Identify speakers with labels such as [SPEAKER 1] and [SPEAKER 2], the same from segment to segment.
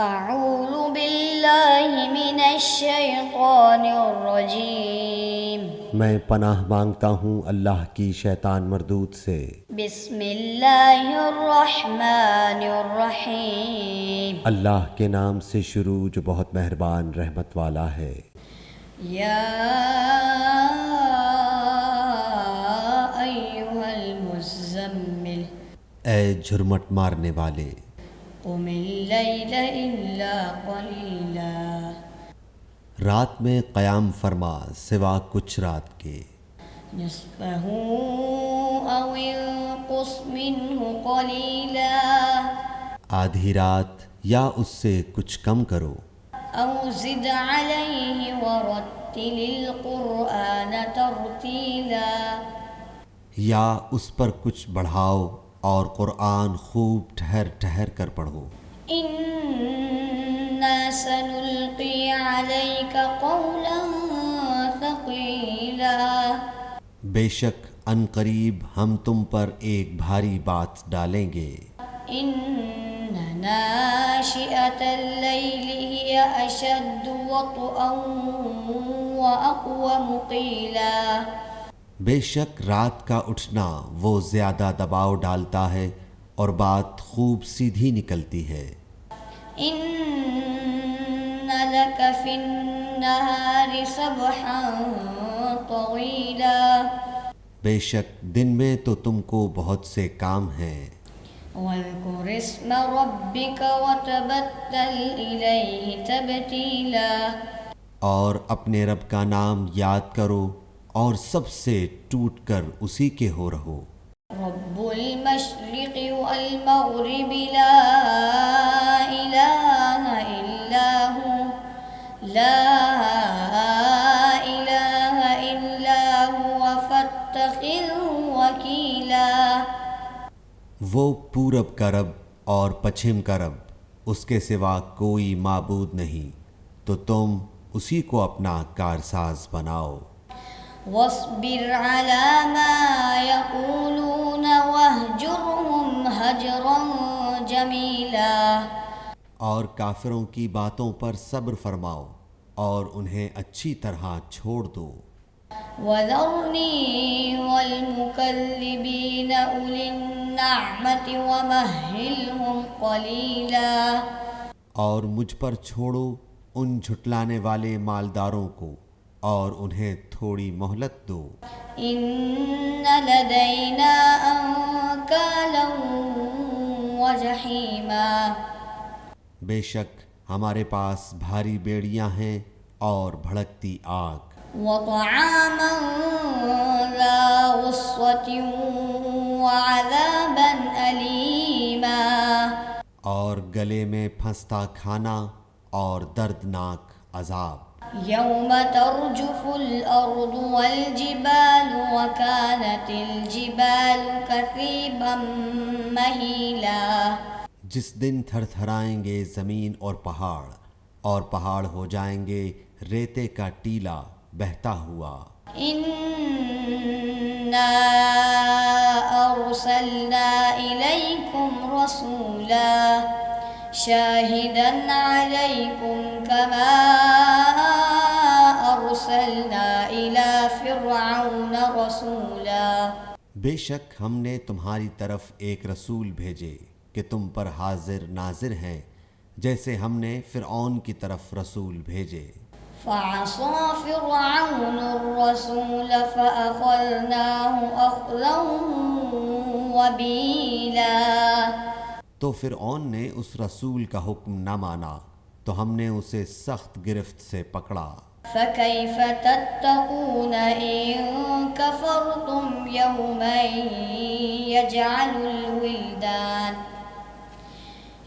[SPEAKER 1] اعوذ باللہ من الشیطان الرجیم،
[SPEAKER 2] میں پناہ مانگتا ہوں اللہ کی شیطان مردود سے۔
[SPEAKER 1] بسم اللہ الرحمن الرحیم،
[SPEAKER 2] اللہ کے نام سے شروع جو بہت مہربان رحمت والا ہے۔
[SPEAKER 1] یا ایھا المزمل،
[SPEAKER 2] اے جھرمٹ مارنے والے،
[SPEAKER 1] قم اللیل الا قلیلا،
[SPEAKER 2] رات میں قیام فرما سوا کچھ رات کے،
[SPEAKER 1] نصفہ او انقص منہ قلیلا،
[SPEAKER 2] آدھی رات یا اس سے کچھ کم کرو،
[SPEAKER 1] او زد علیہ ورتل القرآن ترتیلا،
[SPEAKER 2] یا اس پر کچھ بڑھاؤ اور قرآن خوب ٹھہر ٹھہر کر پڑھو۔
[SPEAKER 1] انا سنلقی علیک قولا ثقیلا،
[SPEAKER 2] بے شک ان قریب ہم تم پر ایک بھاری بات ڈالیں گے۔
[SPEAKER 1] ان ناشئۃ اللیل ہی اشد وطئا واقوم قیلا،
[SPEAKER 2] بے شک رات کا اٹھنا وہ زیادہ دباؤ ڈالتا ہے اور بات خوب سیدھی نکلتی ہے۔
[SPEAKER 1] ان لک فی النہار سبحا طویلا،
[SPEAKER 2] بے شک دن میں تو تم کو بہت سے کام ہیں۔
[SPEAKER 1] واذکر اسم ربک وتبتل الیہ تبتیلا،
[SPEAKER 2] اور اپنے رب کا نام یاد کرو اور سب سے ٹوٹ کر اسی کے ہو رہو۔
[SPEAKER 1] رب المشرق والمغرب لا الہ الا ہو، لا الہ الا ہوا فاتخذہ وکیلا،
[SPEAKER 2] وہ پورب کا رب اور پچھم کا رب، اس کے سوا کوئی معبود نہیں، تو تم اسی کو اپنا کارساز بناؤ۔
[SPEAKER 1] واصبر علی ما یقولون واہجرہم ہجرا جمیلا،
[SPEAKER 2] اور کافروں کی باتوں پر صبر فرماؤ اور انہیں اچھی طرح چھوڑ دو۔
[SPEAKER 1] وذرنی والمکذبین اولی النعمت ومہلہم قلیلا،
[SPEAKER 2] اور مجھ پر چھوڑو ان جھٹلانے والے مالداروں کو اور انہیں تھوڑی مہلت دو۔
[SPEAKER 1] ان لدینا انکالا وجحیما،
[SPEAKER 2] بے شک ہمارے پاس بھاری بیڑیاں ہیں اور بھڑکتی آگ،
[SPEAKER 1] وطعاما ذا غصۃ وعذابا الیما،
[SPEAKER 2] اور گلے میں پھنستا کھانا اور دردناک عذاب،
[SPEAKER 1] یوم ترجف الارض والجبال وکانت الجبال کثیبا مہیلا،
[SPEAKER 2] جس دن تھر تھرائیں گے زمین اور پہاڑ ہو جائیں گے ریتے کا ٹیلا بہتا ہوا۔
[SPEAKER 1] انا ارسلنا الیکم رسولا شاہدا علیکم کما ارسلنا الی فرعون رسولا،
[SPEAKER 2] بے شک ہم نے تمہاری طرف ایک رسول بھیجے کہ تم پر حاضر ناظر ہیں، جیسے ہم نے فرعون کی طرف رسول بھیجے۔
[SPEAKER 1] فعصى فرعون الرسول فأخذناه أخذا وبيلا،
[SPEAKER 2] تو فرعون نے اس رسول کا حکم نہ مانا تو ہم نے اسے سخت گرفت سے پکڑا۔
[SPEAKER 1] فكيف تتقون إن كفرتم يوما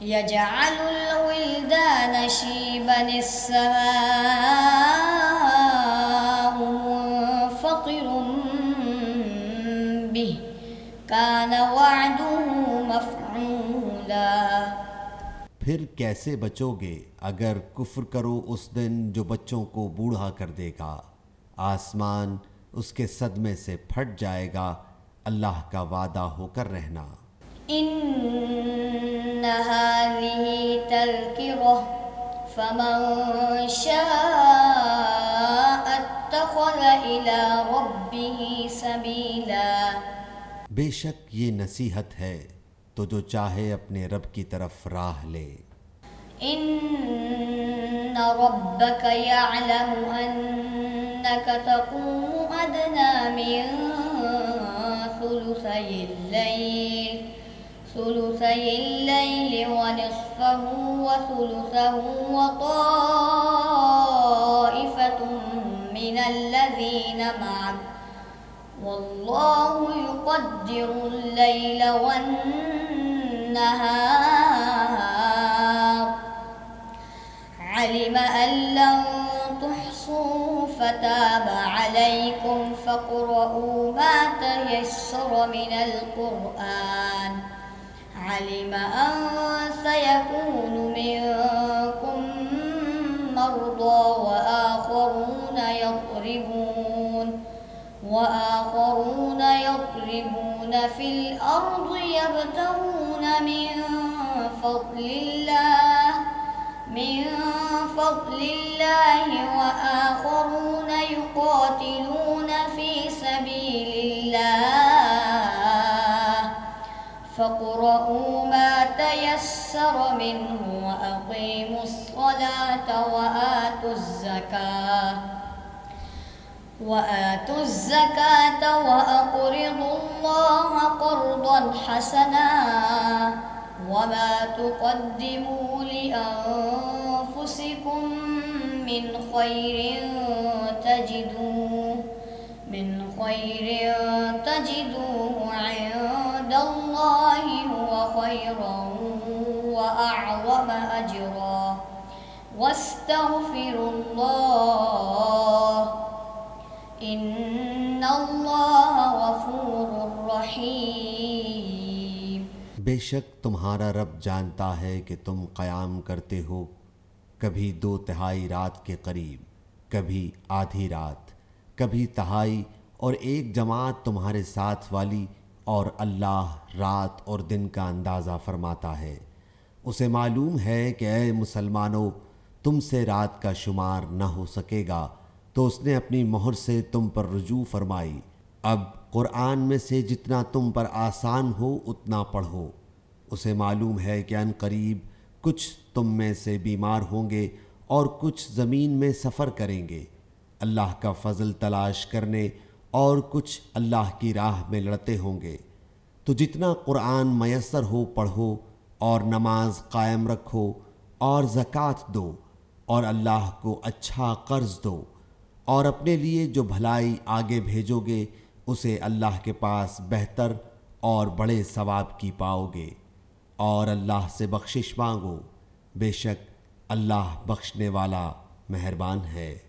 [SPEAKER 1] يجعل الولدان شيبا السماء منفطر به كان وعده مفعولا،
[SPEAKER 2] پھر کیسے بچو گے اگر کفر کرو اس دن جو بچوں کو بوڑھا کر دے گا، آسمان اس کے صدمے سے پھٹ جائے گا، اللہ کا وعدہ ہو کر رہنا۔
[SPEAKER 1] ان هذه تذكرة فمن شاء اتخذ إلى ربه سبيلا.
[SPEAKER 2] بے شک یہ نصیحت ہے تو جو چاہے اپنے رب کی طرف راہ لے.
[SPEAKER 1] إن ربك يعلم أنك تقوم أدنى من ثلثي الليل ونصفه وثلثه وطائفة من الذين معك والله يقدر الليل والنهار علم أن لن تحصوا فتاب عليكم فاقرؤوا ما تيسر من القرآن علم أن سيكون منكم مرضى وآخرون يضربون في الأرض يبتغون من فضل الله وآخرون يقاتلون في سبيل الله فاقرؤوا ما تيسر منه وأقيموا الصلاة وآتوا الزكاة وأقرضوا الله قرضا حسنا وما تقدموا لأنفسكم من خير تجدوه عند الله هو خيرا وأعظم أجرا واستغفروا الله ان اللہ غفور رحیم.
[SPEAKER 2] بے شک تمہارا رب جانتا ہے کہ تم قیام کرتے ہو کبھی 2/3 رات کے قریب، کبھی آدھی رات، کبھی تہائی، اور ایک جماعت تمہارے ساتھ والی، اور اللہ رات اور دن کا اندازہ فرماتا ہے. اسے معلوم ہے کہ اے مسلمانوں تم سے رات کا شمار نہ ہو سکے گا، تو اس نے اپنی مہر سے تم پر رجوع فرمائی. اب قرآن میں سے جتنا تم پر آسان ہو اتنا پڑھو. اسے معلوم ہے کہ ان قریب کچھ تم میں سے بیمار ہوں گے اور کچھ زمین میں سفر کریں گے اللہ کا فضل تلاش کرنے، اور کچھ اللہ کی راہ میں لڑتے ہوں گے. تو جتنا قرآن میسر ہو پڑھو، اور نماز قائم رکھو، اور زکوٰۃ دو، اور اللہ کو اچھا قرض دو، اور اپنے لیے جو بھلائی آگے بھیجو گے اسے اللہ کے پاس بہتر اور بڑے ثواب کی پاؤ گے. اور اللہ سے بخشش مانگو، بے شک اللہ بخشنے والا مہربان ہے.